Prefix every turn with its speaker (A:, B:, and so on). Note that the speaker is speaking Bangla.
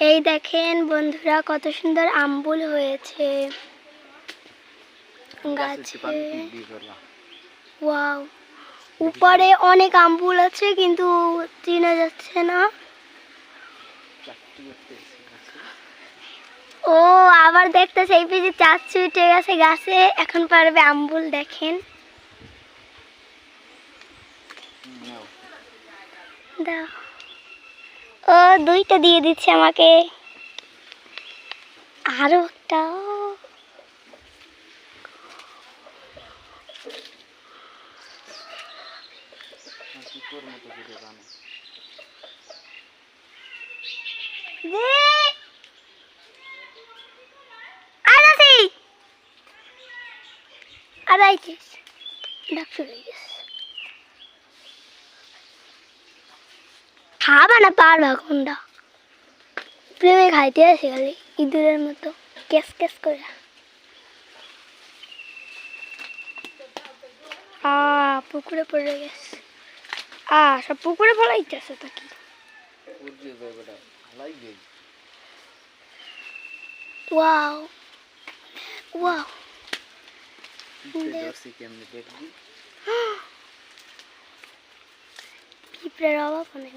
A: এই দেখেন বন্ধুরা কত সুন্দর আম্বুল হয়েছে গাছে। ওয়াও, উপরে অনেক আম্বুল আছে কিন্তু চেনা যাচ্ছে না। ও আবার দেখতেছে এই পেজে চাচ্ছু উঠে গেছে গাছে, এখন পারবে আম্বুল। দেখেন দাও। ও দুইটা দিয়ে দিচ্ছে আমাকে, আরো একটা। খাবা না পারবা কোনটা? প্রেমে খাইতে আসে খালি ইঁদুরের মতো কেস কেস করে। পুকুরে পড়ে গেছে। সব পুকুরে ফলাইতেছে তো কি। ওয়াও ওয়াও, পিঁপড়ের অভাব অনেক।